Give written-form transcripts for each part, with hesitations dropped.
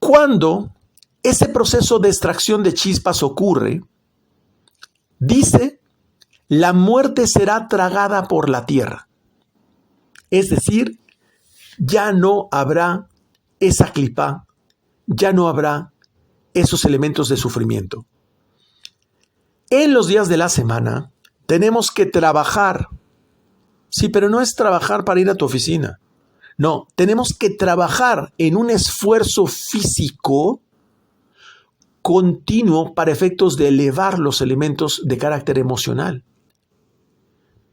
Cuando ese proceso de extracción de chispas ocurre, dice, la muerte será tragada por la tierra. Es decir, ya no habrá esa clipa, ya no habrá esos elementos de sufrimiento. En los días de la semana tenemos que trabajar. Sí, pero no es trabajar para ir a tu oficina. No, tenemos que trabajar en un esfuerzo físico continuo para efectos de elevar los elementos de carácter emocional.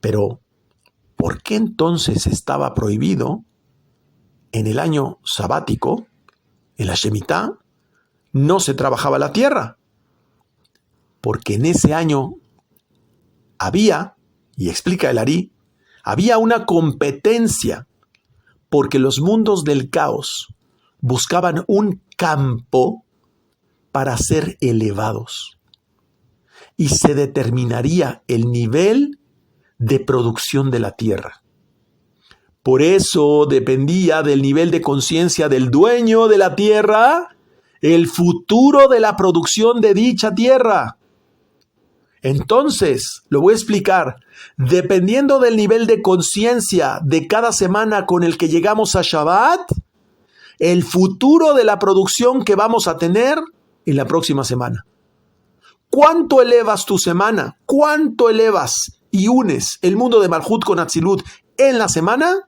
Pero, ¿por qué entonces estaba prohibido en el año sabático, en la Shemitá, no se trabajaba la tierra? Porque en ese año había, y explica el Ari, había una competencia porque los mundos del caos buscaban un campo para ser elevados y se determinaría el nivel de producción de la tierra. Por eso dependía del nivel de conciencia del dueño de la tierra el futuro de la producción de dicha tierra. Entonces, lo voy a explicar, dependiendo del nivel de conciencia de cada semana con el que llegamos a Shabbat, el futuro de la producción que vamos a tener en la próxima semana. ¿Cuánto elevas tu semana? ¿Cuánto elevas y unes el mundo de Malhut con Atzilut en la semana?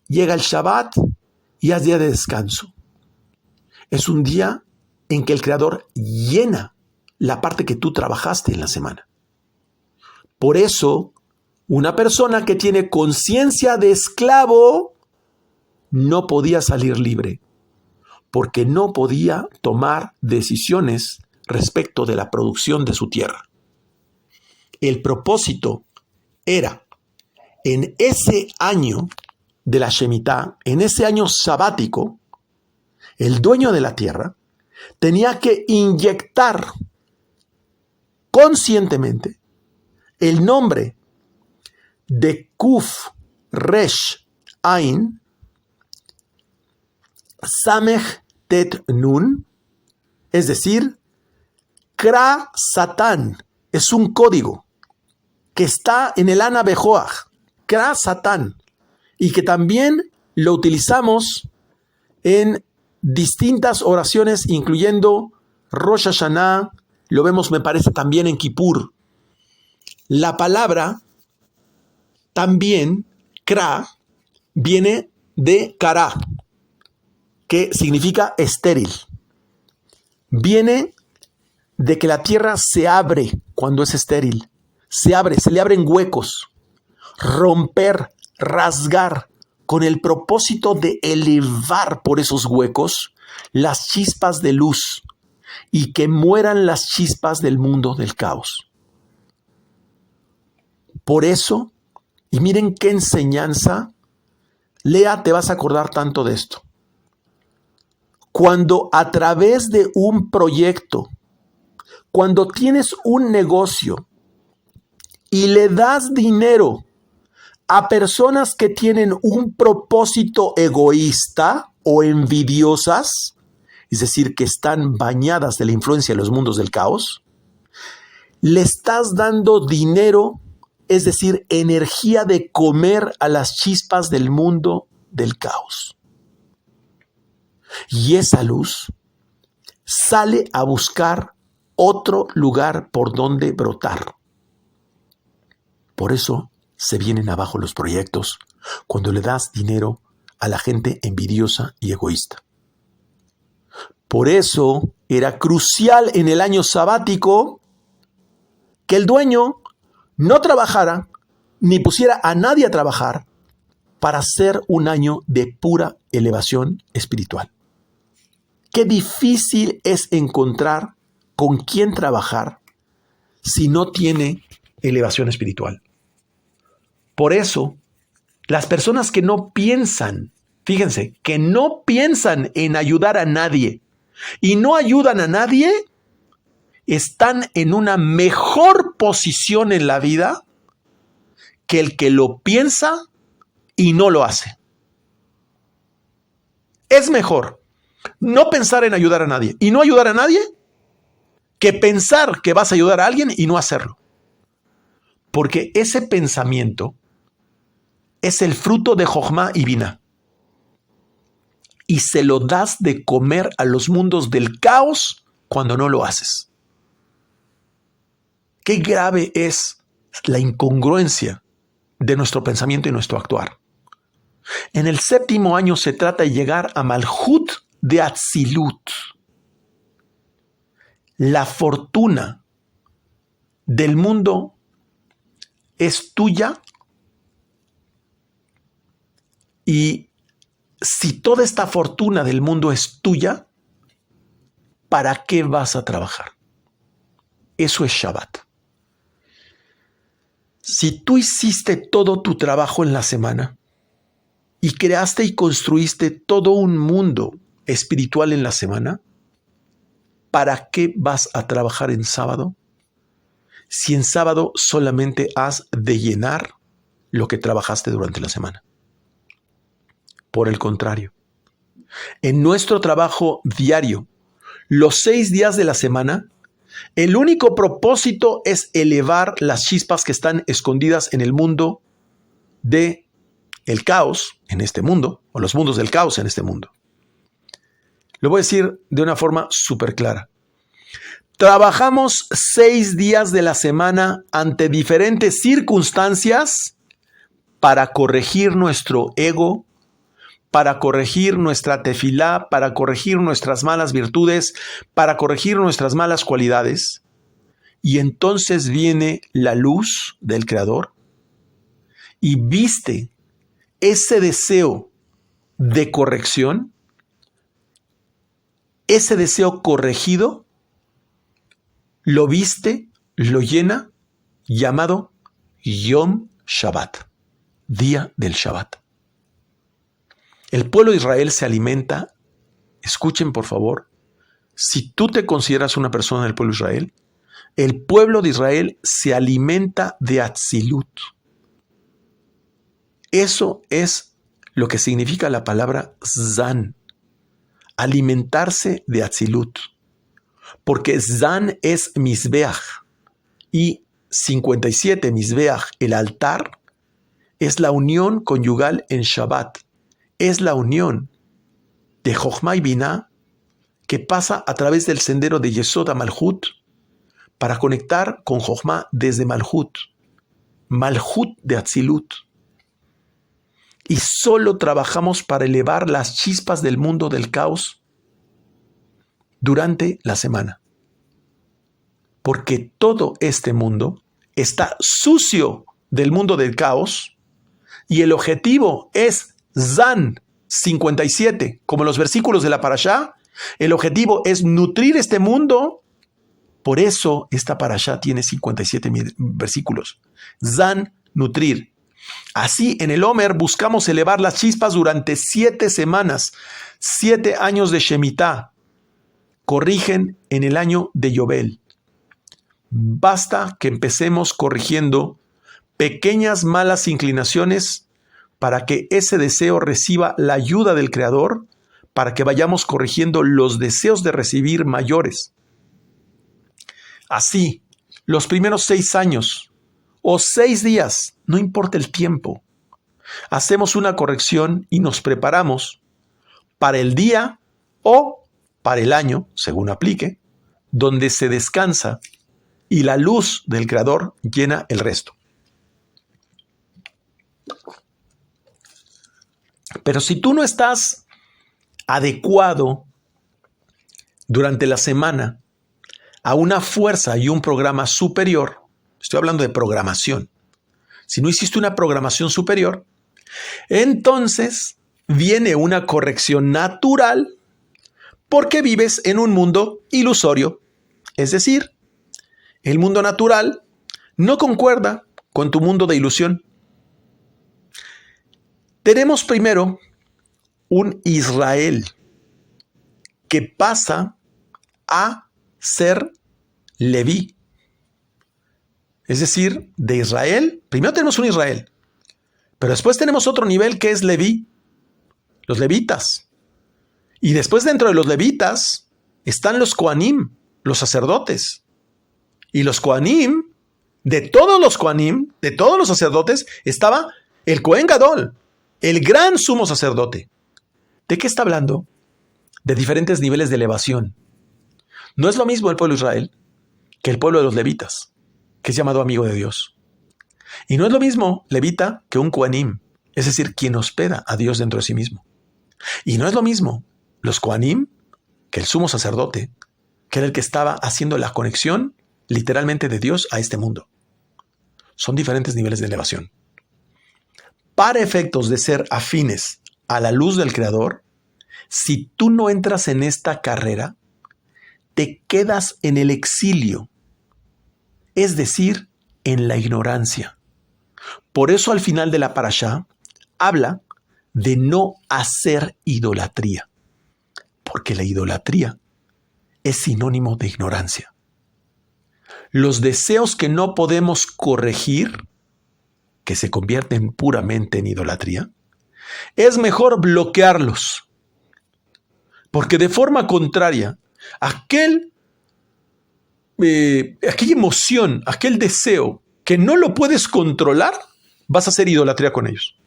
Llega el Shabbat y es día de descanso. Es un día en que el Creador llena la parte que tú trabajaste en la semana. Por eso, una persona que tiene conciencia de esclavo no podía salir libre, porque no podía tomar decisiones respecto de la producción de su tierra. El propósito era, en ese año de la Shemitá, en ese año sabático, el dueño de la tierra tenía que inyectar conscientemente el nombre de Kuf Resh Ain Samech Tet Nun, es decir, Kra Satán, es un código que está en el Ana Bejoach, Kra Satán, y que también lo utilizamos en distintas oraciones, incluyendo Rosh Hashanah, lo vemos, me parece, también en Kippur. La palabra también, Kra, viene de Kara, que significa estéril. Viene de que la tierra se abre cuando es estéril. Se abre, se le abren huecos. Romper, rasgar, con el propósito de elevar por esos huecos las chispas de luz y que mueran las chispas del mundo del caos. Por eso, y miren qué enseñanza, Lea, te vas a acordar tanto de esto. Cuando a través de un proyecto, cuando tienes un negocio y le das dinero a personas que tienen un propósito egoísta o envidiosas, es decir, que están bañadas de la influencia de los mundos del caos, le estás dando dinero, es decir, energía de comer a las chispas del mundo del caos. Y esa luz sale a buscar otro lugar por donde brotar. Por eso se vienen abajo los proyectos cuando le das dinero a la gente envidiosa y egoísta. Por eso era crucial en el año sabático que el dueño no trabajara ni pusiera a nadie a trabajar para hacer un año de pura elevación espiritual. Qué difícil es encontrar con quién trabajar si no tiene elevación espiritual. Por eso, las personas que no piensan, fíjense, que no piensan en ayudar a nadie y no ayudan a nadie, están en una mejor posición en la vida que el que lo piensa y no lo hace. Es mejor no pensar en ayudar a nadie. Y no ayudar a nadie que pensar que vas a ayudar a alguien y no hacerlo. Porque ese pensamiento es el fruto de Jochma y Binah. Y se lo das de comer a los mundos del caos cuando no lo haces. Qué grave es la incongruencia de nuestro pensamiento y nuestro actuar. En el 7º año se trata de llegar a Malhut de Atzilut. La fortuna del mundo es tuya y si toda esta fortuna del mundo es tuya, ¿para qué vas a trabajar? Eso es Shabbat. Si tú hiciste todo tu trabajo en la semana y creaste y construiste todo un mundo espiritual en la semana, ¿para qué vas a trabajar en sábado? Si en sábado solamente has de llenar lo que trabajaste durante la semana. Por el contrario, en nuestro trabajo diario, los 6 días de la semana, el único propósito es elevar las chispas que están escondidas en el mundo de el caos en este mundo, o los mundos del caos en este mundo. Lo voy a decir de una forma súper clara. Trabajamos 6 días de la semana ante diferentes circunstancias para corregir nuestro ego, para corregir nuestra tefilá, para corregir nuestras malas virtudes, para corregir nuestras malas cualidades. Y entonces viene la luz del Creador y viste ese deseo de corrección, ese deseo corregido, lo viste, lo llena, llamado Yom Shabbat, día del Shabbat. El pueblo de Israel se alimenta, escuchen por favor, si tú te consideras una persona del pueblo de Israel, el pueblo de Israel se alimenta de Atzilut. Eso es lo que significa la palabra Zan, alimentarse de Atzilut. Porque Zan es Mizbeach y 57, Mizbeach, el altar, es la unión conyugal en Shabbat. Es la unión de Jochma y Binah que pasa a través del sendero de Yesod a Malhut para conectar con Jochma desde Malhut. Malhut de Atzilut. Y solo trabajamos para elevar las chispas del mundo del caos durante la semana. Porque todo este mundo está sucio del mundo del caos y el objetivo es Zan 57, como los versículos de la Parashá. El objetivo es nutrir este mundo. Por eso esta Parashá tiene 57 versículos. Zan, nutrir. Así en el Omer buscamos elevar las chispas durante 7 semanas, 7 años de Shemitah. Corrigen en el año de Yobel. Basta que empecemos corrigiendo pequeñas malas inclinaciones para que ese deseo reciba la ayuda del Creador, para que vayamos corrigiendo los deseos de recibir mayores. Así, los primeros 6 años o 6 días, no importa el tiempo, hacemos una corrección y nos preparamos para el día o para el año, según aplique, donde se descansa y la luz del Creador llena el resto. Pero si tú no estás adecuado durante la semana a una fuerza y un programa superior, estoy hablando de programación, si no hiciste una programación superior, entonces viene una corrección natural porque vives en un mundo ilusorio. Es decir, el mundo natural no concuerda con tu mundo de ilusión. Tenemos primero un Israel que pasa a ser Leví. Es decir, de Israel, primero tenemos un Israel, pero después tenemos otro nivel que es Leví, los levitas. Y después dentro de los levitas están los Kohanim, los sacerdotes. Y los Kohanim, de todos los sacerdotes, estaba el Kohen Gadol, el gran sumo sacerdote. ¿De qué está hablando? De diferentes niveles de elevación. No es lo mismo el pueblo de Israel que el pueblo de los levitas, que es llamado amigo de Dios. Y no es lo mismo levita que un Kohanim, es decir, quien hospeda a Dios dentro de sí mismo. Y no es lo mismo los Kohanim que el sumo sacerdote, que era el que estaba haciendo la conexión literalmente de Dios a este mundo. Son diferentes niveles de elevación. Para efectos de ser afines a la luz del Creador, si tú no entras en esta carrera, te quedas en el exilio, es decir, en la ignorancia. Por eso al final de la parashá habla de no hacer idolatría, porque la idolatría es sinónimo de ignorancia. Los deseos que no podemos corregir, que se convierten puramente en idolatría, es mejor bloquearlos, porque de forma contraria, aquella emoción, aquel deseo que no lo puedes controlar, vas a hacer idolatría con ellos.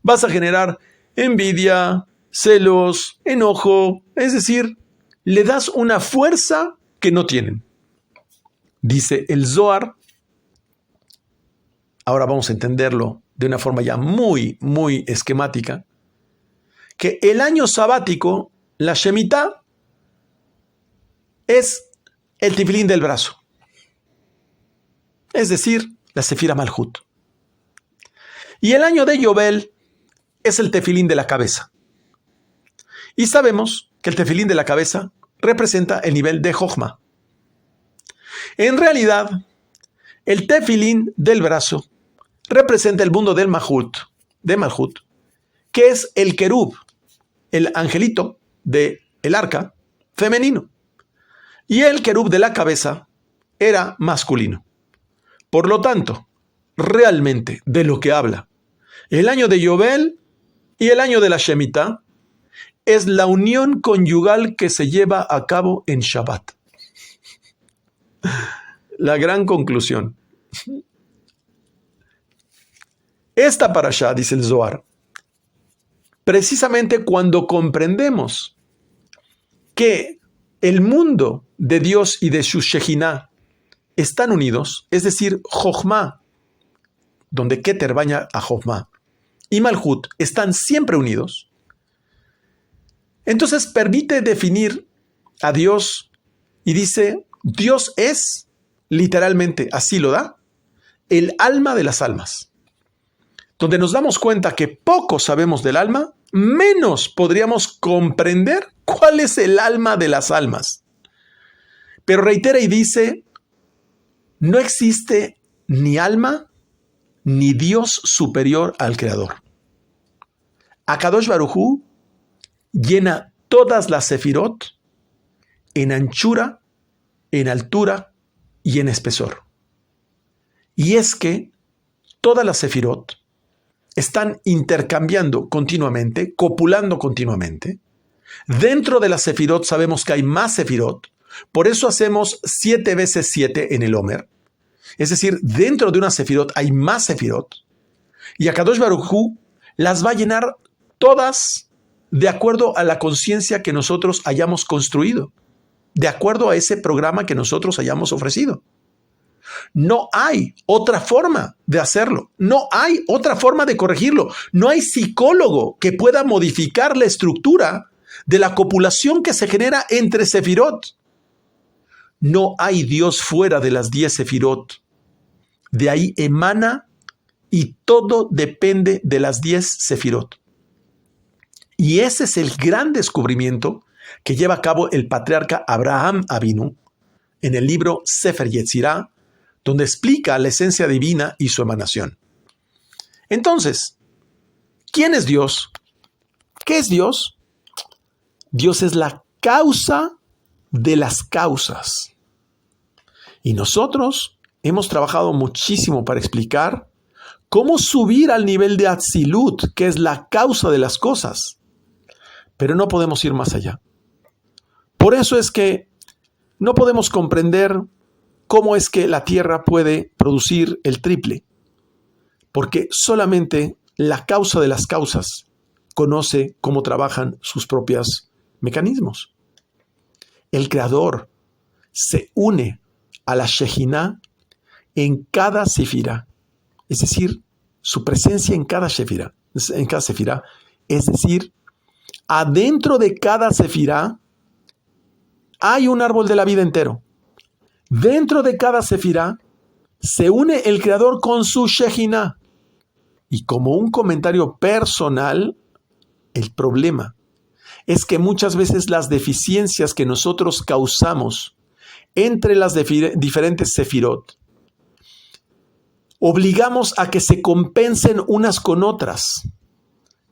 Vas a generar envidia, celos, enojo, es decir, le das una fuerza que no tienen. Dice el Zohar, ahora vamos a entenderlo de una forma ya muy, muy esquemática, que el año sabático, la Shemitah, es el tefilín del brazo. Es decir, la Sefira Malhut. Y el año de Yobel es el tefilín de la cabeza. Y sabemos que el tefilín de la cabeza representa el nivel de Jochma. En realidad, el tefilín del brazo representa el mundo del Malhut, que es el querub, el angelito del arca femenino. Y el querub de la cabeza era masculino. Por lo tanto, realmente de lo que habla el año de Yobel y el año de la Shemitah es la unión conyugal que se lleva a cabo en Shabbat. La gran conclusión. Esta parashá, dice el Zohar, precisamente cuando comprendemos que el mundo de Dios y de su Shejinah están unidos, es decir, Jochma, donde Keter baña a Jochma, y Malhut están siempre unidos, entonces permite definir a Dios y dice, Dios es, literalmente así lo da, el alma de las almas. Donde nos damos cuenta que poco sabemos del alma, menos podríamos comprender cuál es el alma de las almas. Pero reitera y dice, no existe ni alma ni Dios superior al Creador. Akadosh Baruj Hu llena todas las sefirot en anchura, en altura y en espesor. Y es que todas las sefirot están intercambiando continuamente, copulando continuamente. Dentro de las sefirot sabemos que hay más sefirot, por eso hacemos 7 veces 7 en el Homer. Es decir, dentro de una sefirot hay más sefirot, y Akadosh Baruj Hu las va a llenar todas de acuerdo a la conciencia que nosotros hayamos construido, de acuerdo a ese programa que nosotros hayamos ofrecido. No hay otra forma de hacerlo, no hay otra forma de corregirlo, no hay psicólogo que pueda modificar la estructura de la copulación que se genera entre sefirot. No hay Dios fuera de las 10 sefirot. De ahí emana y todo depende de las 10 sefirot. Y ese es el gran descubrimiento que lleva a cabo el patriarca Abraham Avinu en el libro Sefer Yetzirah, donde explica la esencia divina y su emanación. Entonces, ¿quién es Dios? ¿Qué es Dios? Dios es la causa de las causas. Y nosotros hemos trabajado muchísimo para explicar cómo subir al nivel de Atzilut, que es la causa de las cosas. pero no podemos ir más allá. Por eso es que no podemos comprender cómo es que la Tierra puede producir el triple, porque solamente la causa de las causas conoce cómo trabajan sus propios mecanismos. El Creador se une a la Shejinah en cada sefirá, es decir, su presencia en cada sefirá, es decir, adentro de cada sefirá hay un árbol de la vida entero. Dentro de cada sefirá se une el Creador con su Shejinah. Y como un comentario personal, el problema es que muchas veces las deficiencias que nosotros causamos entre las diferentes sefirot, obligamos a que se compensen unas con otras.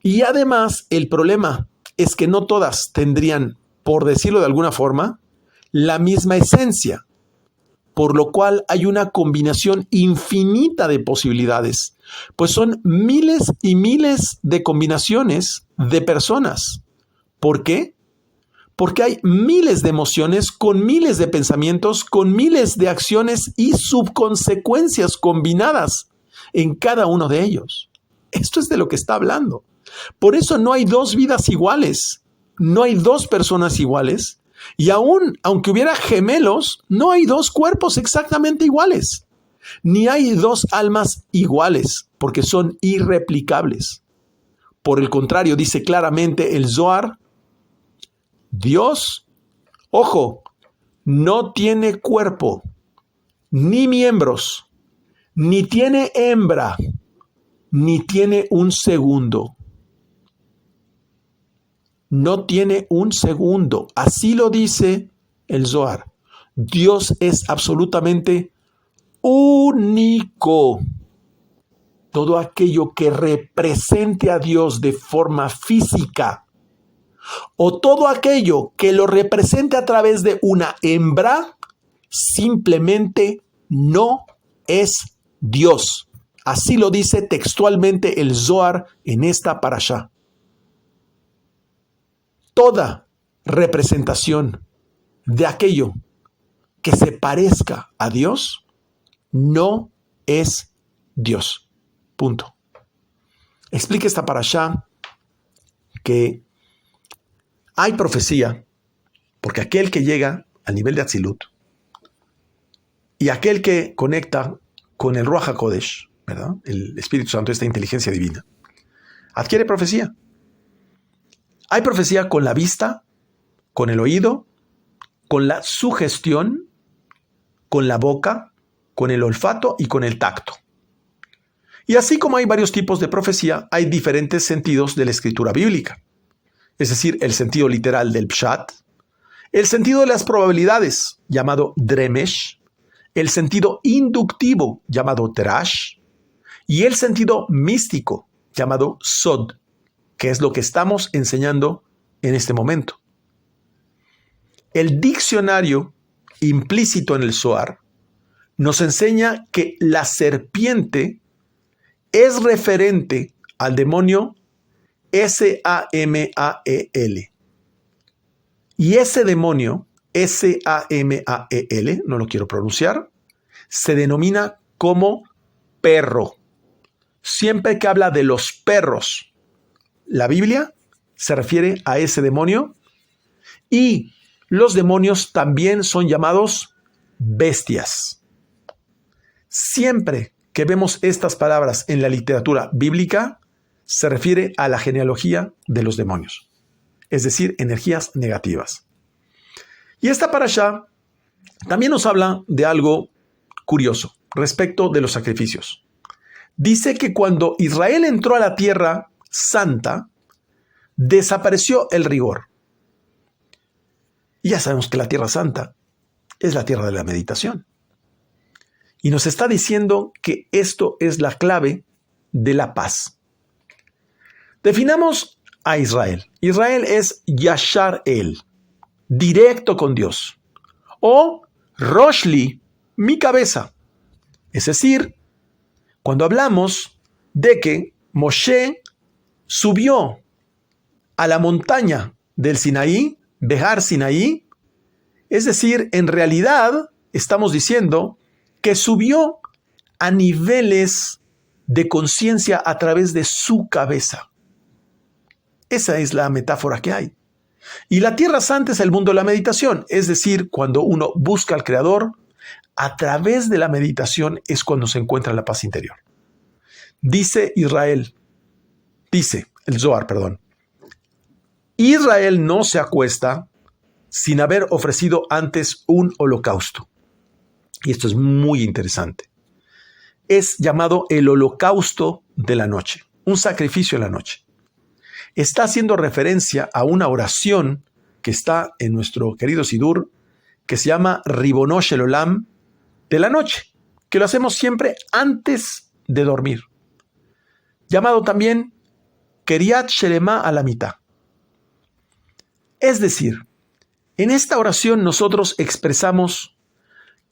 Y además, el problema es que no todas tendrían, por decirlo de alguna forma, la misma esencia, por lo cual hay una combinación infinita de posibilidades, pues son miles y miles de combinaciones de personas. ¿Por qué? Porque hay miles de emociones con miles de pensamientos, con miles de acciones y subconsecuencias combinadas en cada uno de ellos. Esto es de lo que está hablando. Por eso no hay dos vidas iguales, no hay dos personas iguales, y aunque hubiera gemelos, no hay dos cuerpos exactamente iguales, ni hay dos almas iguales, porque son irreplicables. Por el contrario, dice claramente el Zohar, Dios, ojo, no tiene cuerpo, ni miembros, ni tiene hembra, ni tiene un segundo. No tiene un segundo. Así lo dice el Zohar. Dios es absolutamente único. Todo aquello que represente a Dios de forma física o todo aquello que lo represente a través de una hembra, simplemente no es Dios. Así lo dice textualmente el Zohar en esta parashá. Toda representación de aquello que se parezca a Dios no es Dios. Punto. Explica esta parashá que hay profecía, porque aquel que llega al nivel de Atzilut y aquel que conecta con el Ruach HaKodesh, ¿verdad? El Espíritu Santo, esta inteligencia divina, adquiere profecía. Hay profecía con la vista, con el oído, con la sugestión, con la boca, con el olfato y con el tacto. Y así como hay varios tipos de profecía, hay diferentes sentidos de la escritura bíblica. Es decir, el sentido literal del pshat, el sentido de las probabilidades, llamado dremesh, el sentido inductivo, llamado terash, y el sentido místico, llamado sod, que es lo que estamos enseñando en este momento. El diccionario implícito en el Zohar nos enseña que la serpiente es referente al demonio Samael. Y ese demonio, Samael, no lo quiero pronunciar, se denomina como perro. Siempre que habla de los perros, la Biblia se refiere a ese demonio, y los demonios también son llamados bestias. Siempre que vemos estas palabras en la literatura bíblica, se refiere a la genealogía de los demonios, es decir, energías negativas. Y esta parashá también nos habla de algo curioso respecto de los sacrificios. Dice que cuando Israel entró a la tierra santa, desapareció el rigor. Y ya sabemos que la tierra santa es la tierra de la meditación. Y nos está diciendo que esto es la clave de la paz. Definamos a Israel. Israel es Yashar El, directo con Dios. O Roshli, mi cabeza. Es decir, cuando hablamos de que Moshe subió a la montaña del Sinaí, Behar Sinaí. Es decir, en realidad estamos diciendo que subió a niveles de conciencia a través de su cabeza. Esa es la metáfora que hay. Y la Tierra Santa es el mundo de la meditación, es decir, cuando uno busca al Creador, a través de la meditación es cuando se encuentra la paz interior. Dice el Zohar, Israel no se acuesta sin haber ofrecido antes un holocausto. Y esto es muy interesante. Es llamado el holocausto de la noche, un sacrificio en la noche. Está haciendo referencia a una oración que está en nuestro querido Sidur, que se llama Ribono Shel Olam de la noche, que lo hacemos siempre antes de dormir, llamado también Keriat Shelema a la mitad. Es decir, en esta oración nosotros expresamos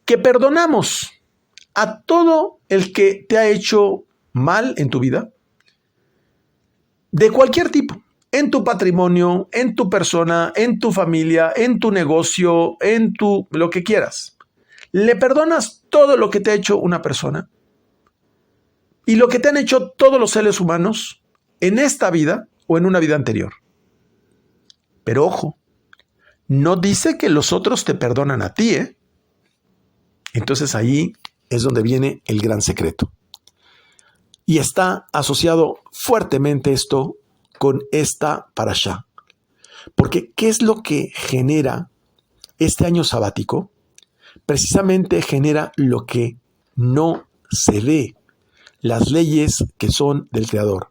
que perdonamos a todo el que te ha hecho mal en tu vida, de cualquier tipo, en tu patrimonio, en tu persona, en tu familia, en tu negocio, en tu lo que quieras. Le perdonas todo lo que te ha hecho una persona y lo que te han hecho todos los seres humanos en esta vida o en una vida anterior. Pero ojo, no dice que los otros te perdonan a ti, ¿eh? Entonces ahí es donde viene el gran secreto. Y está asociado fuertemente esto con esta parashá. Porque ¿qué es lo que genera este año sabático? Precisamente genera lo que no se ve, las leyes que son del Creador.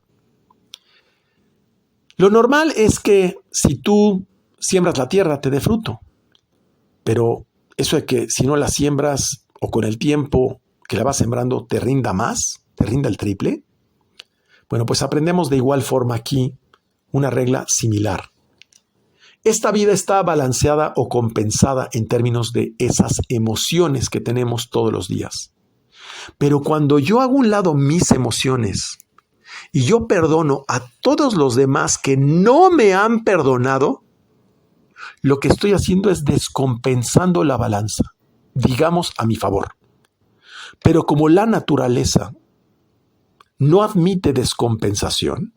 Lo normal es que si tú siembras la tierra te dé fruto. Pero eso de que si no la siembras o con el tiempo que la vas sembrando te rinda más, te rinda el triple. Bueno, pues aprendemos de igual forma aquí una regla similar. Esta vida está balanceada o compensada en términos de esas emociones que tenemos todos los días. Pero cuando yo hago a un lado mis emociones y yo perdono a todos los demás que no me han perdonado, lo que estoy haciendo es descompensando la balanza, digamos a mi favor. Pero como la naturaleza no admite descompensación,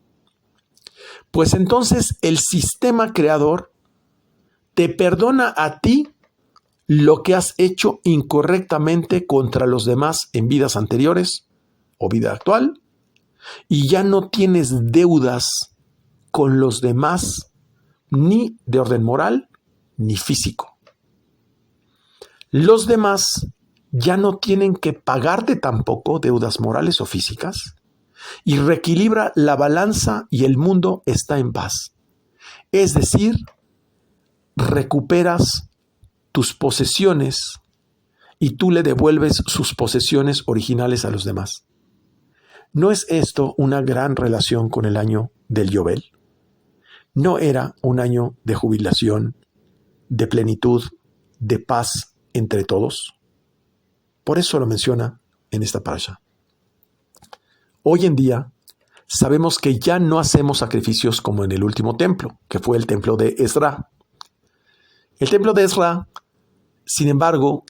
pues entonces el sistema creador te perdona a ti lo que has hecho incorrectamente contra los demás en vidas anteriores o vida actual, y ya no tienes deudas con los demás ni de orden moral ni físico. Los demás ya no tienen que pagarte tampoco deudas morales o físicas, y reequilibra la balanza y el mundo está en paz. Es decir, recuperas tus posesiones y tú le devuelves sus posesiones originales a los demás. ¿No es esto una gran relación con el año del Yobel? ¿No era un año de jubilación, de plenitud, de paz entre todos? Por eso lo menciona en esta parasha. Hoy en día sabemos que ya no hacemos sacrificios como en el último templo, que fue el templo de Ezra. El templo de Ezra, sin embargo,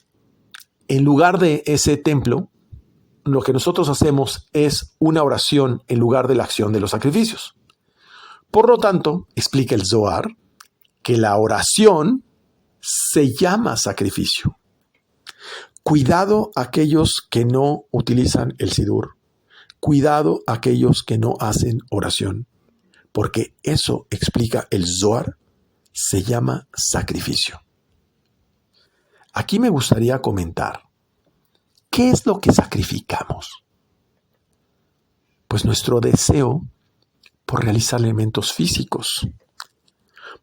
en lugar de ese templo, lo que nosotros hacemos es una oración en lugar de la acción de los sacrificios. Por lo tanto, explica el Zohar que la oración se llama sacrificio. Cuidado a aquellos que no utilizan el Sidur. Cuidado a aquellos que no hacen oración. Porque eso, explica el Zohar, se llama sacrificio. Aquí me gustaría comentar, ¿qué es lo que sacrificamos? Pues nuestro deseo por realizar elementos físicos,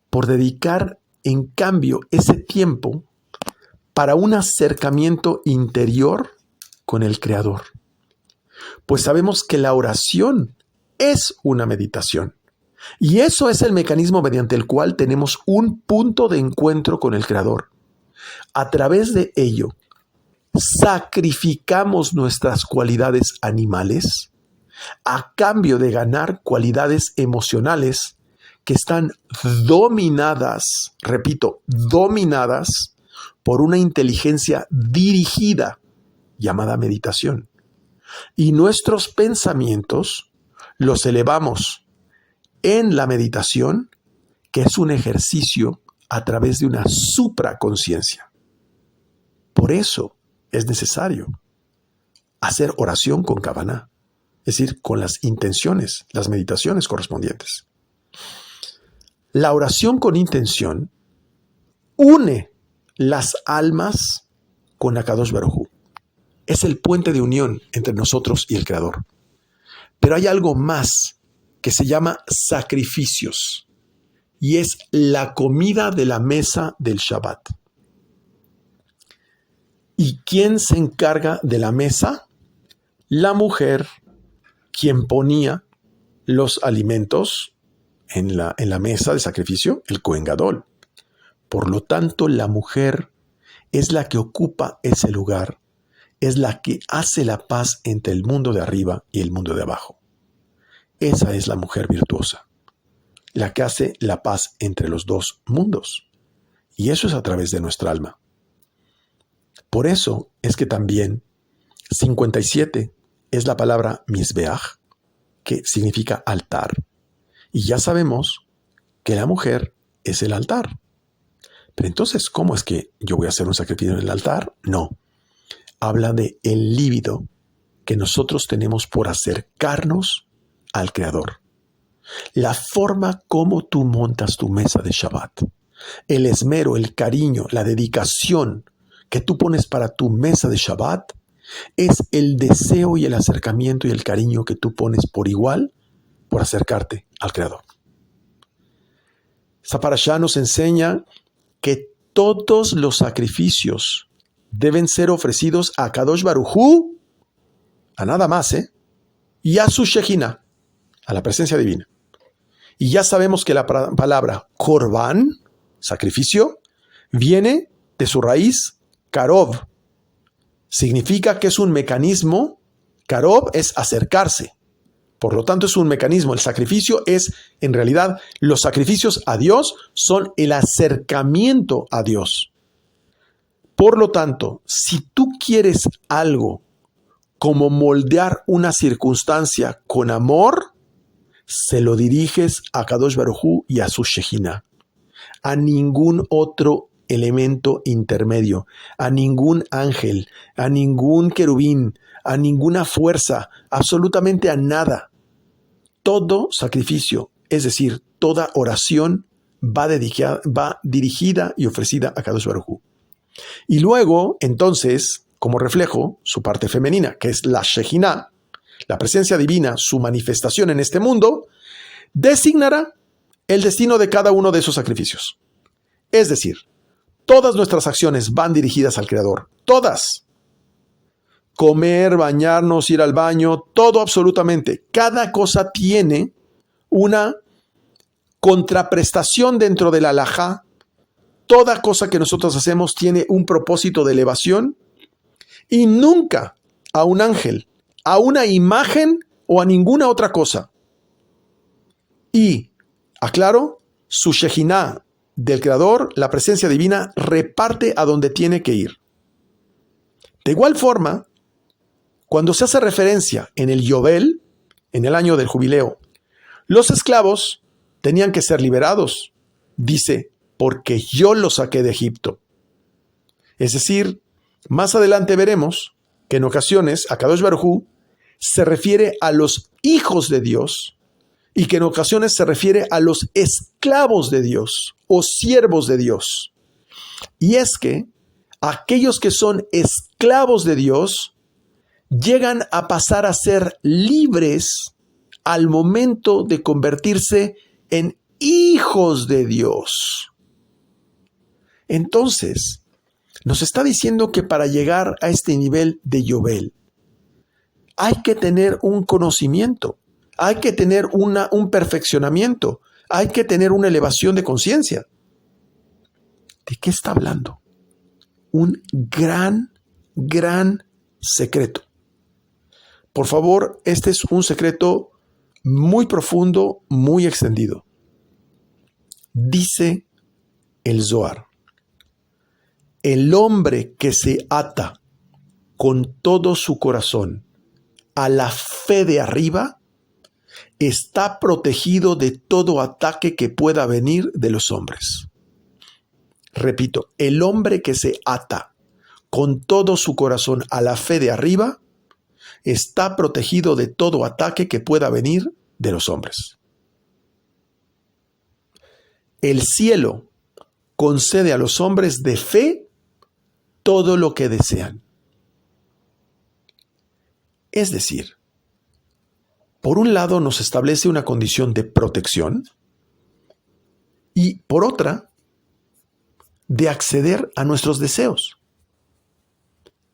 por dedicar en cambio ese tiempo para un acercamiento interior con el Creador. Pues sabemos que la oración es una meditación. Y eso es el mecanismo mediante el cual tenemos un punto de encuentro con el Creador. A través de ello, sacrificamos nuestras cualidades animales a cambio de ganar cualidades emocionales que están dominadas, repito, dominadas por una inteligencia dirigida llamada meditación. Y nuestros pensamientos los elevamos en la meditación, que es un ejercicio a través de una supraconciencia. Por eso es necesario hacer oración con Kavaná, es decir, con las intenciones, las meditaciones correspondientes. La oración con intención une las almas con Akadosh Baruj Hu. Es el puente de unión entre nosotros y el Creador. Pero hay algo más que se llama sacrificios, y es la comida de la mesa del Shabbat. ¿Y quién se encarga de la mesa? La mujer, quien ponía los alimentos en la mesa de sacrificio, el Kohen Gadol. Por lo tanto, la mujer es la que ocupa ese lugar, es la que hace la paz entre el mundo de arriba y el mundo de abajo. Esa es la mujer virtuosa, la que hace la paz entre los dos mundos. Y eso es a través de nuestra alma. Por eso es que también 57 es la palabra Mizbeach, que significa altar. Y ya sabemos que la mujer es el altar. Pero entonces, ¿cómo es que yo voy a hacer un sacrificio en el altar? No. Habla de el líbido que nosotros tenemos por acercarnos al Creador. La forma como tú montas tu mesa de Shabbat, el esmero, el cariño, la dedicación que tú pones para tu mesa de Shabbat, es el deseo y el acercamiento y el cariño que tú pones por igual por acercarte al Creador. Esta parashá nos enseña que todos los sacrificios deben ser ofrecidos a Kadosh Baruj Hu, a nada más, y a su Shejina, a la presencia divina. Y ya sabemos que la palabra Korban, sacrificio, viene de su raíz Karov. Significa que es un mecanismo, Karov es acercarse. Por lo tanto, es un mecanismo. El sacrificio es, en realidad, los sacrificios a Dios son el acercamiento a Dios. Por lo tanto, si tú quieres algo como moldear una circunstancia con amor, se lo diriges a Kadosh Baruj Hu y a su Shejina. A ningún otro elemento intermedio, a ningún ángel, a ningún querubín, a ninguna fuerza, absolutamente a nada. Todo sacrificio, es decir, toda oración va dirigida y ofrecida a Kadosh Baruj Hu. Y luego, entonces, como reflejo, su parte femenina, que es la Shejina, la presencia divina, su manifestación en este mundo, designará el destino de cada uno de esos sacrificios. Es decir, todas nuestras acciones van dirigidas al Creador. Todas. Comer, bañarnos, ir al baño, todo absolutamente. Cada cosa tiene una contraprestación dentro de la halajá. Toda cosa que nosotros hacemos tiene un propósito de elevación y nunca a un ángel, a una imagen o a ninguna otra cosa. Y, aclaro, su Shejina del Creador, la presencia divina, reparte a donde tiene que ir. De igual forma, cuando se hace referencia en el Yobel, en el año del jubileo, los esclavos tenían que ser liberados. Dice, porque yo los saqué de Egipto. Es decir, más adelante veremos que en ocasiones Akadosh Baruj Hu se refiere a los hijos de Dios y que en ocasiones se refiere a los esclavos de Dios o siervos de Dios. Y es que aquellos que son esclavos de Dios llegan a pasar a ser libres al momento de convertirse en hijos de Dios. Entonces, nos está diciendo que para llegar a este nivel de Yobel hay que tener un conocimiento, hay que tener un perfeccionamiento, hay que tener una elevación de conciencia. ¿De qué está hablando? Un gran secreto. Por favor, este es un secreto muy profundo, muy extendido. Dice el Zohar, el hombre que se ata con todo su corazón a la fe de arriba está protegido de todo ataque que pueda venir de los hombres. Repito, el hombre que se ata con todo su corazón a la fe de arriba está protegido de todo ataque que pueda venir de los hombres. El cielo concede a los hombres de fe todo lo que desean. Es decir, por un lado nos establece una condición de protección y por otra, de acceder a nuestros deseos.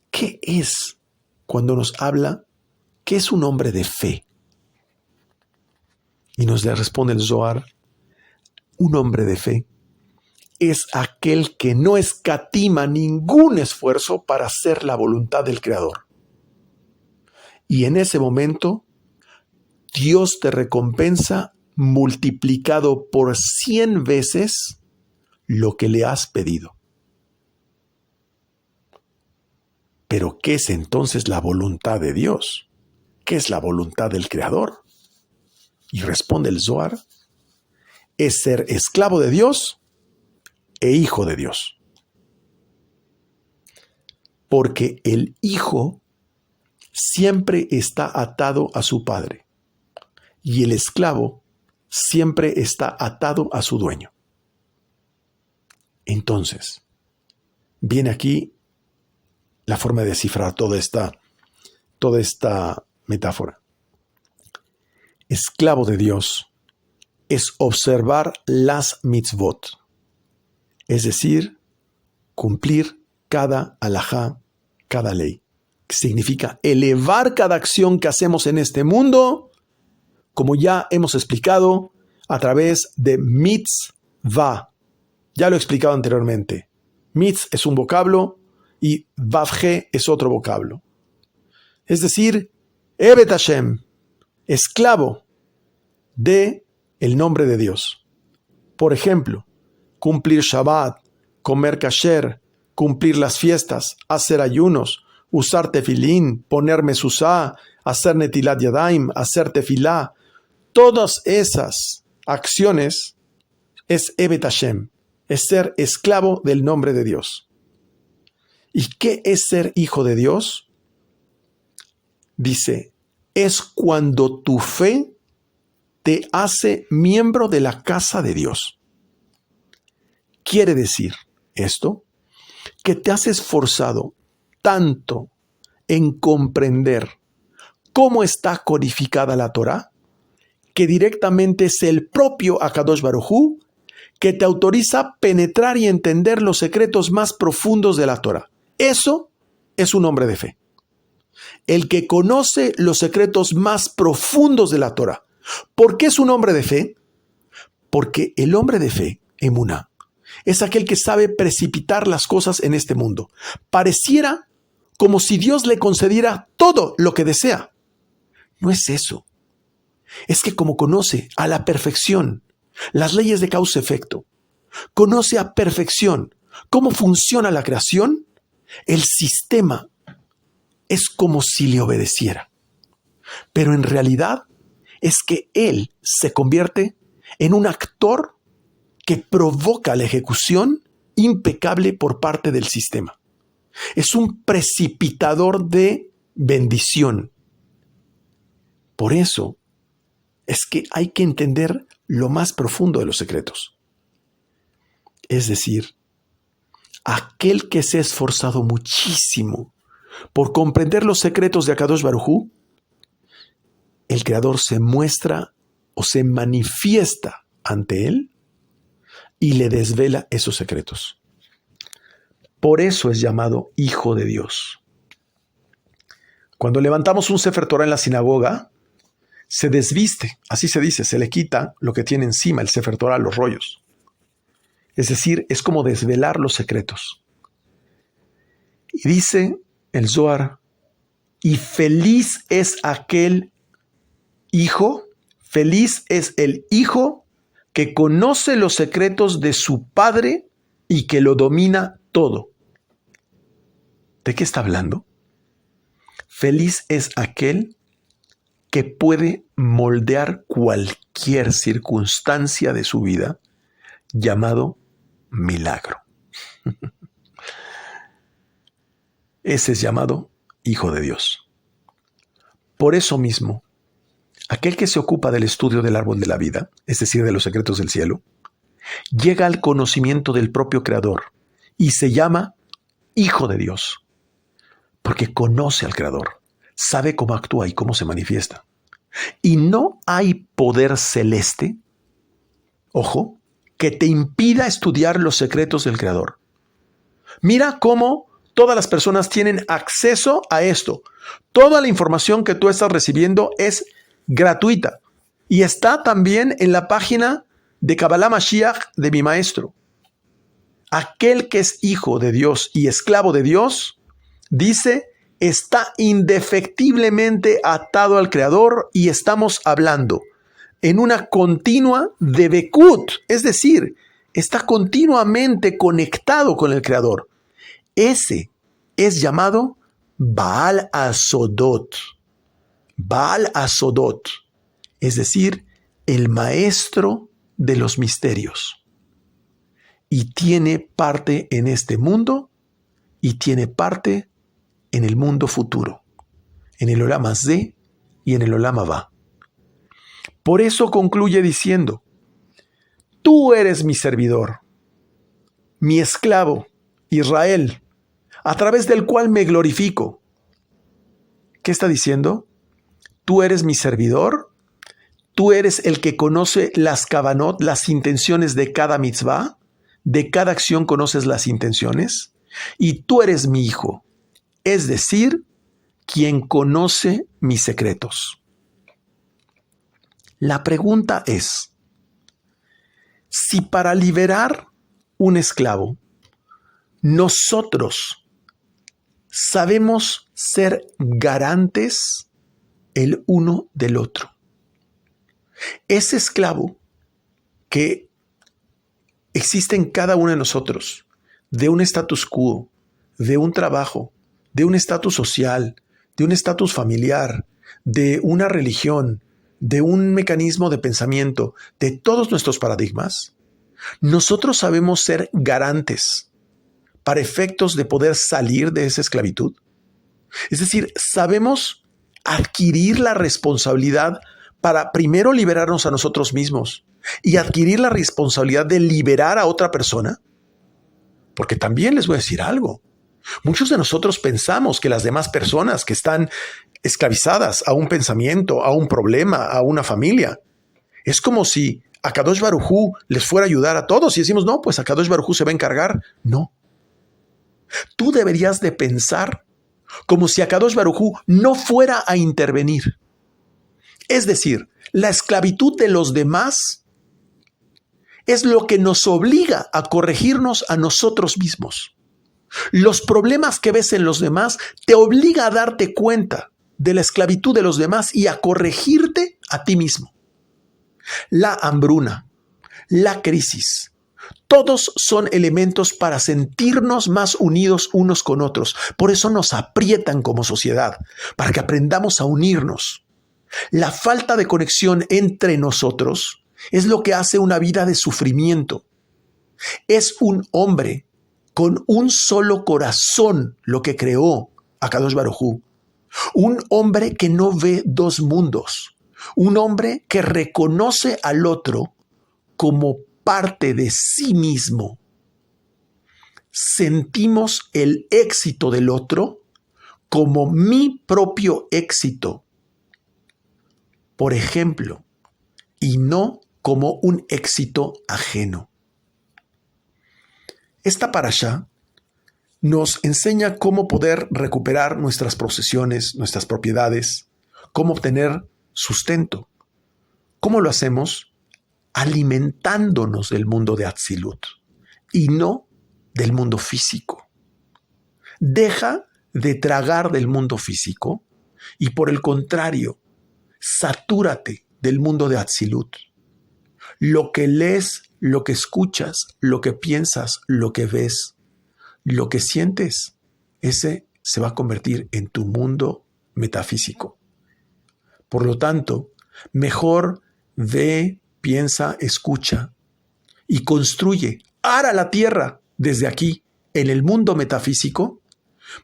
¿Qué es cuando nos habla qué es un hombre de fe? Y nos le responde el Zohar, un hombre de fe es aquel que no escatima ningún esfuerzo para hacer la voluntad del Creador. Y en ese momento, Dios te recompensa multiplicado por 100 veces lo que le has pedido. Pero, ¿qué es entonces la voluntad de Dios? ¿Qué es la voluntad del Creador? Y responde el Zohar, es ser esclavo de Dios e hijo de Dios. Porque el hijo siempre está atado a su padre y el esclavo siempre está atado a su dueño. Entonces, viene aquí la forma de descifrar toda esta metáfora. Esclavo de Dios es observar las mitzvot, es decir, cumplir cada alajá, cada ley, que significa elevar cada acción que hacemos en este mundo, como ya hemos explicado, a través de mitzvah. Ya lo he explicado anteriormente. Mitz es un vocablo y vavje es otro vocablo. Es decir, Evet Hashem, esclavo de el nombre de Dios. Por ejemplo, cumplir Shabbat, comer kasher, cumplir las fiestas, hacer ayunos, usar tefilín, poner mezuzá, hacer netilat yadayim, hacer tefilá. Todas esas acciones es Evet Hashem, es ser esclavo del nombre de Dios. ¿Y qué es ser hijo de Dios? Dice, es cuando tu fe te hace miembro de la casa de Dios. Quiere decir esto, que te has esforzado tanto en comprender cómo está codificada la Torá, que directamente es el propio Akadosh Baruj Hu que te autoriza penetrar y entender los secretos más profundos de la Torá. Eso es un hombre de fe. El que conoce los secretos más profundos de la Torá. ¿Por qué es un hombre de fe? Porque el hombre de fe, emuná, es aquel que sabe precipitar las cosas en este mundo. Pareciera como si Dios le concediera todo lo que desea. No es eso. Es que como conoce a la perfección las leyes de causa-efecto, conoce a perfección cómo funciona la creación, el sistema es como si le obedeciera. Pero en realidad es que él se convierte en un actor que provoca la ejecución impecable por parte del sistema. Es un precipitador de bendición. Por eso es que hay que entender lo más profundo de los secretos. Es decir, aquel que se ha esforzado muchísimo por comprender los secretos de Akadosh Baruj Hu, el Creador se muestra o se manifiesta ante él y le desvela esos secretos. Por eso es llamado Hijo de Dios. Cuando levantamos un Sefer Torah en la sinagoga, se desviste, así se dice, se le quita lo que tiene encima el Sefer Torah, los rollos. Es decir, es como desvelar los secretos. Y dice el Zohar, y feliz es aquel hijo, feliz es el hijo que conoce los secretos de su Padre y que lo domina todo. ¿De qué está hablando? Feliz es aquel que puede moldear cualquier circunstancia de su vida, llamado milagro. Ese es llamado Hijo de Dios. Por eso mismo, aquel que se ocupa del estudio del árbol de la vida, es decir, de los secretos del cielo, llega al conocimiento del propio Creador y se llama Hijo de Dios, porque conoce al Creador, sabe cómo actúa y cómo se manifiesta. Y no hay poder celeste, ojo, que te impida estudiar los secretos del Creador. Mira cómo todas las personas tienen acceso a esto. Toda la información que tú estás recibiendo es gratuita y está también en la página de Kabbalah Mashiach de mi maestro. Aquel que es hijo de Dios y esclavo de Dios, dice, está indefectiblemente atado al Creador y estamos hablando en una continua de Bekut, es decir, está continuamente conectado con el Creador. Ese es llamado Baal Asodot. Baal Asodot, es decir, el maestro de los misterios. Y tiene parte en este mundo y tiene parte en el mundo futuro, en el Olam Hazé y en el Olam Abá. Por eso concluye diciendo, tú eres mi servidor, mi esclavo, Israel, a través del cual me glorifico. ¿Qué está diciendo? Tú eres mi servidor, tú eres el que conoce las kavanot, las intenciones de cada mitzvah, de cada acción conoces las intenciones, y tú eres mi hijo, es decir, quien conoce mis secretos. La pregunta es, si para liberar un esclavo, nosotros sabemos ser garantes el uno del otro. Ese esclavo que existe en cada uno de nosotros, de un status quo, de un trabajo, de un estatus social, de un estatus familiar, de una religión, de un mecanismo de pensamiento, de todos nuestros paradigmas, nosotros sabemos ser garantes para efectos de poder salir de esa esclavitud. Es decir, sabemos adquirir la responsabilidad para primero liberarnos a nosotros mismos y adquirir la responsabilidad de liberar a otra persona. Porque también les voy a decir algo. Muchos de nosotros pensamos que las demás personas que están esclavizadas a un pensamiento, a un problema, a una familia, es como si Akadosh Baruj Hu les fuera a ayudar a todos y decimos, no, pues Akadosh Baruj Hu se va a encargar. No. Tú deberías de pensar como si Akadosh Baruj Hu no fuera a intervenir. Es decir, la esclavitud de los demás es lo que nos obliga a corregirnos a nosotros mismos. Los problemas que ves en los demás te obliga a darte cuenta de la esclavitud de los demás y a corregirte a ti mismo. La hambruna, la crisis, todos son elementos para sentirnos más unidos unos con otros. Por eso nos aprietan como sociedad, para que aprendamos a unirnos. La falta de conexión entre nosotros es lo que hace una vida de sufrimiento. Es un hombre con un solo corazón lo que creó Akadosh Baruj Hu. Un hombre que no ve dos mundos. Un hombre que reconoce al otro como parte de sí mismo. Sentimos el éxito del otro como mi propio éxito, por ejemplo, y no como un éxito ajeno. Esta parashá nos enseña cómo poder recuperar nuestras posesiones, nuestras propiedades, cómo obtener sustento. ¿Cómo lo hacemos? Alimentándonos del mundo de Atzilut y no del mundo físico. Deja de tragar del mundo físico y por el contrario, satúrate del mundo de Atzilut. Lo que lees, lo que escuchas, lo que piensas, lo que ves, lo que sientes, ese se va a convertir en tu mundo metafísico. Por lo tanto, mejor ve, piensa, escucha y construye, ara la tierra desde aquí, en el mundo metafísico,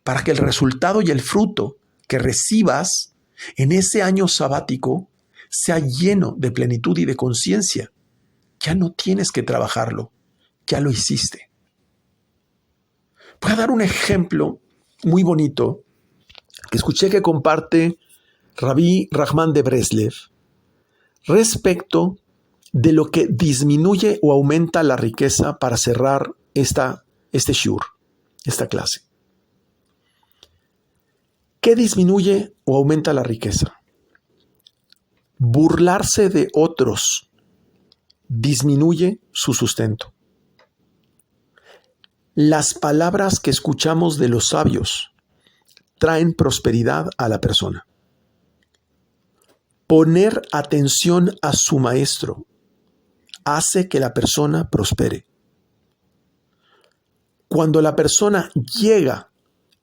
para que el resultado y el fruto que recibas en ese año sabático sea lleno de plenitud y de conciencia. Ya no tienes que trabajarlo, ya lo hiciste. Voy a dar un ejemplo muy bonito que escuché que comparte Rabí Nachman de Breslev respecto de lo que disminuye o aumenta la riqueza para cerrar este shiur, esta clase. ¿Qué disminuye o aumenta la riqueza? Burlarse de otros disminuye su sustento. Las palabras que escuchamos de los sabios traen prosperidad a la persona. Poner atención a su maestro hace que la persona prospere. Cuando la persona llega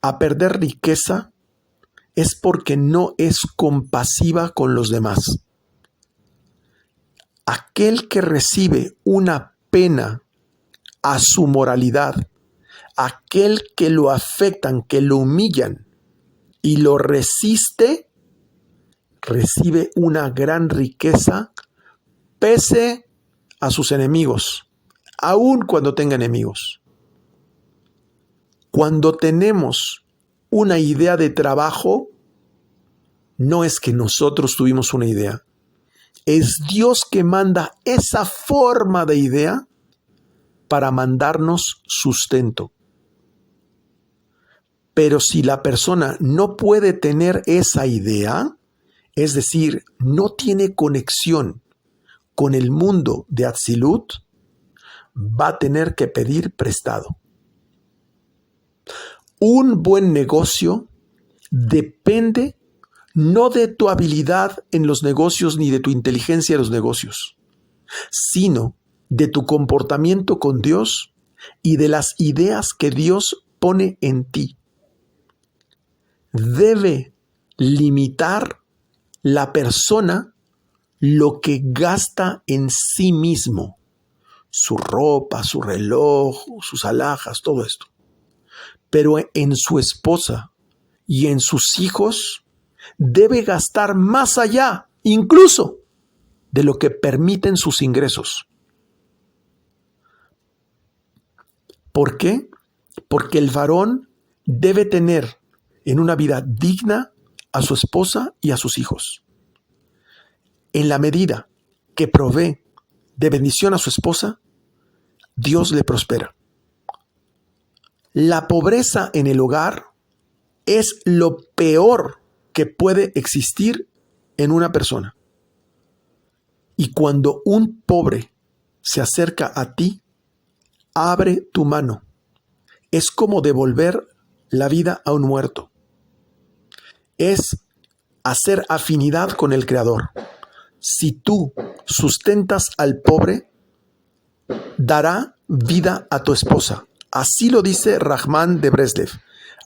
a perder riqueza, es porque no es compasiva con los demás. Aquel que recibe una pena a su moralidad, aquel que lo afectan, que lo humillan y lo resiste, recibe una gran riqueza pese a sus enemigos, aun cuando tenga enemigos. Cuando tenemos una idea de trabajo, no es que nosotros tuvimos una idea, es Dios que manda esa forma de idea para mandarnos sustento. Pero si la persona no puede tener esa idea, es decir, no tiene conexión con el mundo de Atzilut, va a tener que pedir prestado. Un buen negocio depende no de tu habilidad en los negocios ni de tu inteligencia en los negocios, sino de tu comportamiento con Dios y de las ideas que Dios pone en ti. Debe limitar la persona lo que gasta en sí mismo, su ropa, su reloj, sus alhajas, todo esto. Pero en su esposa y en sus hijos debe gastar más allá, incluso de lo que permiten sus ingresos. ¿Por qué? Porque el varón debe tener en una vida digna a su esposa y a sus hijos. En la medida que provee de bendición a su esposa, Dios le prospera. La pobreza en el hogar es lo peor que puede existir en una persona. Y cuando un pobre se acerca a ti, abre tu mano. Es como devolver la vida a un muerto. Es hacer afinidad con el Creador. Si tú sustentas al pobre, dará vida a tu esposa. Así lo dice Nachman de Breslev.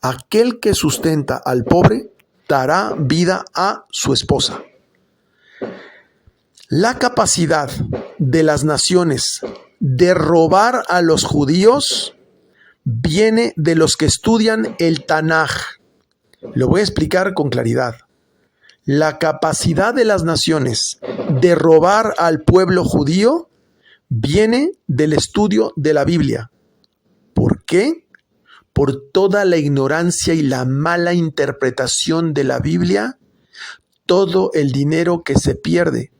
Aquel que sustenta al pobre dará vida a su esposa. La capacidad de las naciones de robar a los judíos viene de los que estudian el Tanaj. Lo voy a explicar con claridad. La capacidad de las naciones de robar al pueblo judío viene del estudio de la Biblia. ¿Por qué? Por toda la ignorancia y la mala interpretación de la Biblia, todo el dinero que se pierde,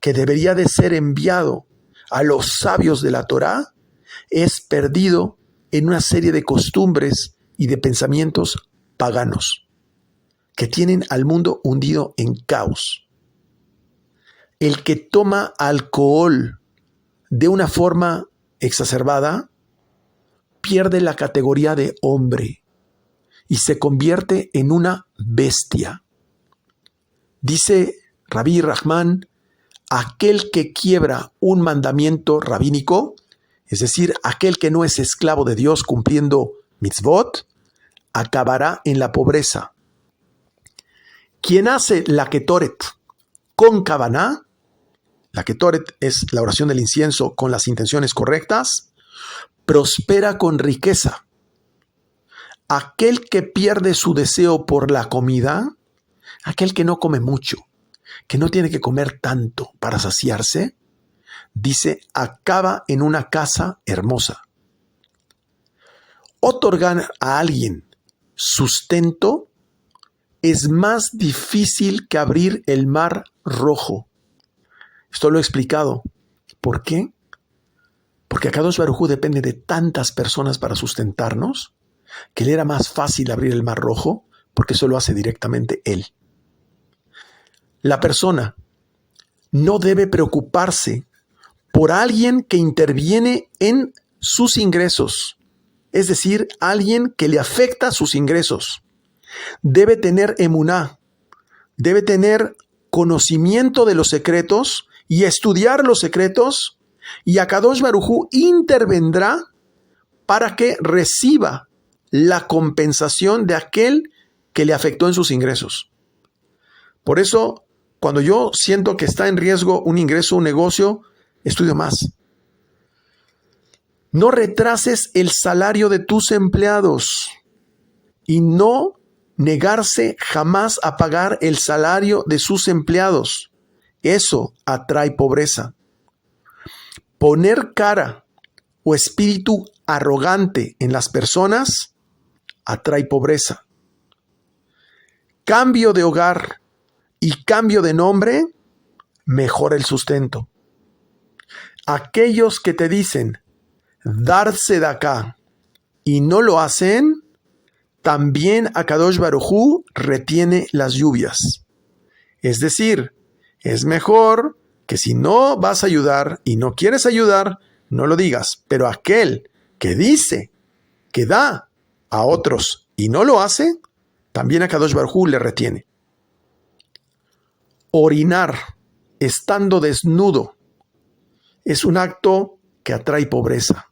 que debería de ser enviado a los sabios de la Torá, es perdido en una serie de costumbres y de pensamientos paganos que tienen al mundo hundido en caos. El que toma alcohol de una forma exacerbada pierde la categoría de hombre y se convierte en una bestia. Dice Rabí Nachman, aquel que quiebra un mandamiento rabínico, es decir, aquel que no es esclavo de Dios cumpliendo mitzvot, acabará en la pobreza. Quien hace la ketoret con kavaná, la ketoret es la oración del incienso con las intenciones correctas, prospera con riqueza. Aquel que pierde su deseo por la comida, aquel que no come mucho, que no tiene que comer tanto para saciarse, dice, acaba en una casa hermosa. Otorgar a alguien sustento es más difícil que abrir el mar rojo. Esto lo he explicado. ¿Por qué? Porque Akadosh Baruj Hu depende de tantas personas para sustentarnos, que le era más fácil abrir el mar rojo, porque eso lo hace directamente él. La persona no debe preocuparse por alguien que interviene en sus ingresos, es decir, alguien que le afecta sus ingresos. Debe tener emuná, debe tener conocimiento de los secretos y estudiar los secretos, y Akadosh Baruj Hu intervendrá para que reciba la compensación de aquel que le afectó en sus ingresos. Por eso, cuando yo siento que está en riesgo un ingreso, un negocio, estudio más. No retrases el salario de tus empleados y no negarse jamás a pagar el salario de sus empleados. Eso atrae pobreza. Poner cara o espíritu arrogante en las personas atrae pobreza. Cambio de hogar y cambio de nombre mejora el sustento. Aquellos que te dicen darse de acá y no lo hacen, también Akadosh Baruj Hu retiene las lluvias. Es decir, es mejor que si no vas a ayudar y no quieres ayudar, no lo digas. Pero aquel que dice que da a otros y no lo hace, también Akadosh Baruj Hu le retiene. Orinar estando desnudo es un acto que atrae pobreza.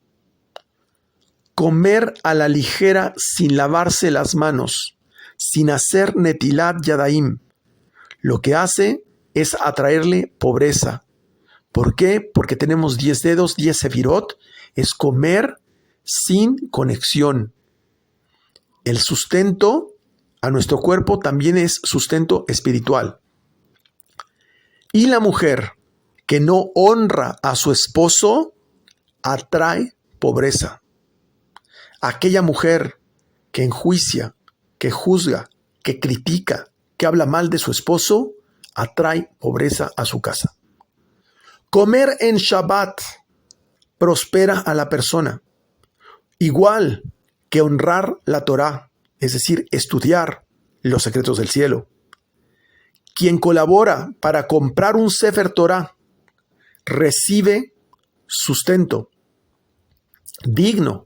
Comer a la ligera sin lavarse las manos, sin hacer netilat yadaim, lo que hace es atraerle pobreza. ¿Por qué? Porque tenemos 10 dedos, 10 sefirot, es comer sin conexión. El sustento a nuestro cuerpo también es sustento espiritual. Y la mujer que no honra a su esposo atrae pobreza. Aquella mujer que enjuicia, que juzga, que critica, que habla mal de su esposo, atrae pobreza a su casa. Comer en Shabbat prospera a la persona, igual que honrar la Torá, es decir, estudiar los secretos del cielo. Quien colabora para comprar un Sefer Torá recibe sustento digno.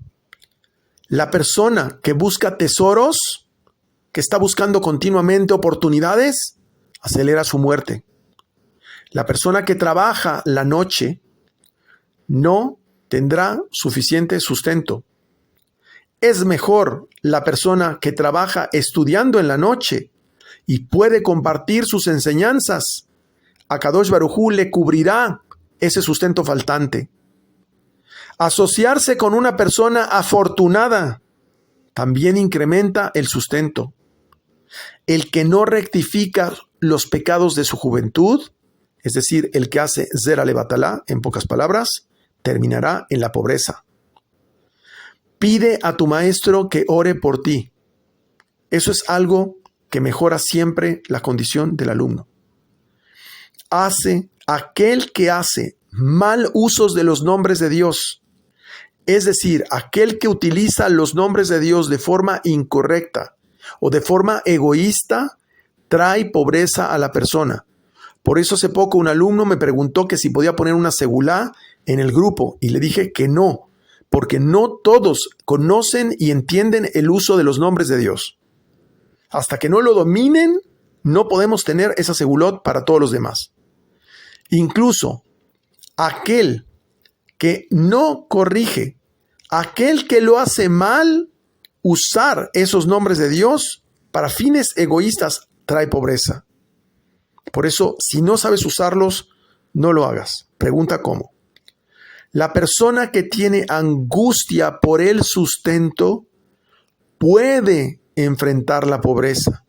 La persona que busca tesoros, que está buscando continuamente oportunidades, acelera su muerte. La persona que trabaja la noche no tendrá suficiente sustento. Es mejor la persona que trabaja estudiando en la noche y puede compartir sus enseñanzas. Akadosh Baruj Hu le cubrirá ese sustento faltante. Asociarse con una persona afortunada también incrementa el sustento. El que no rectifica los pecados de su juventud, es decir, el que hace zera levatalá, en pocas palabras, terminará en la pobreza. Pide a tu maestro que ore por ti. Eso es algo que mejora siempre la condición del alumno. Aquel que hace mal usos de los nombres de Dios, es decir, aquel que utiliza los nombres de Dios de forma incorrecta o de forma egoísta, trae pobreza a la persona. Por eso hace poco un alumno me preguntó que si podía poner una segulá en el grupo y le dije que no, porque no todos conocen y entienden el uso de los nombres de Dios. Hasta que no lo dominen, no podemos tener esa segulot para todos los demás. Incluso aquel que no corrige, aquel que lo hace mal, usar esos nombres de Dios para fines egoístas trae pobreza. Por eso, si no sabes usarlos, no lo hagas. Pregunta cómo. La persona que tiene angustia por el sustento puede enfrentar la pobreza.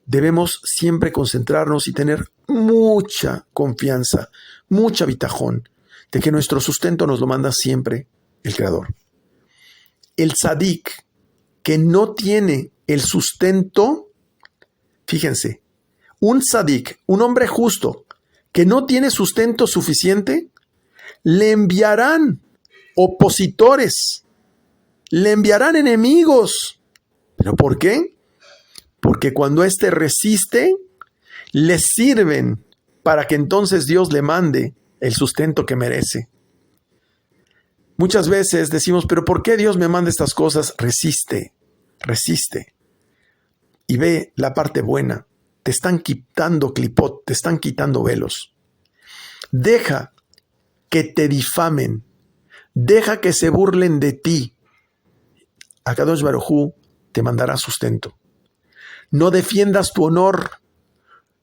Debemos siempre concentrarnos y tener mucha confianza, mucha bitajón, de que nuestro sustento nos lo manda siempre el Creador. El tzadik que no tiene el sustento, fíjense, un tzadik, un hombre justo, que no tiene sustento suficiente, le enviarán opositores, le enviarán enemigos. ¿Pero por qué? Porque cuando éste resiste, le sirven para que entonces Dios le mande el sustento que merece. Muchas veces decimos, pero ¿por qué Dios me manda estas cosas? Resiste, resiste. Y ve la parte buena. Te están quitando clipot, te están quitando velos. Deja que te difamen. Deja que se burlen de ti. Akadosh Baruj Hu te mandará sustento. No defiendas tu honor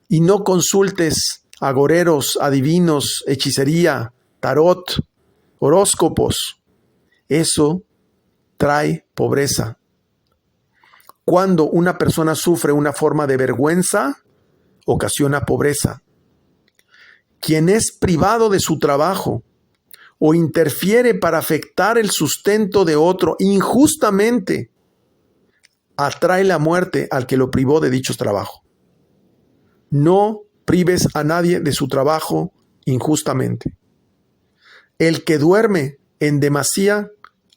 y no consultes agoreros, adivinos, hechicería, tarot, horóscopos. Eso trae pobreza. Cuando una persona sufre una forma de vergüenza, ocasiona pobreza. Quien es privado de su trabajo o interfiere para afectar el sustento de otro injustamente, atrae la muerte al que lo privó de dicho trabajo. No prives a nadie de su trabajo injustamente. El que duerme en demasía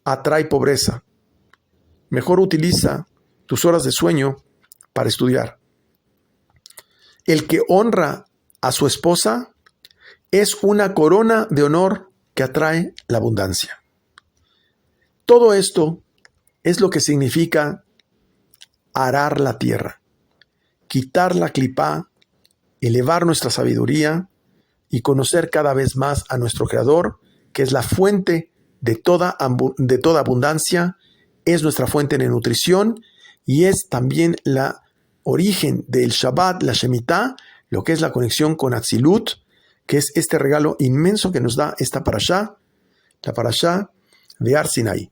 atrae pobreza. Mejor utiliza tus horas de sueño para estudiar. El que honra a su esposa es una corona de honor que atrae la abundancia. Todo esto es lo que significa arar la tierra, quitar la clipá, elevar nuestra sabiduría y conocer cada vez más a nuestro Creador, que es la fuente de toda abundancia, es nuestra fuente de nutrición y es también la origen del Shabbat, la Shemitah, lo que es la conexión con Atzilut, que es este regalo inmenso que nos da esta parashá, la parashá de Har Sinai.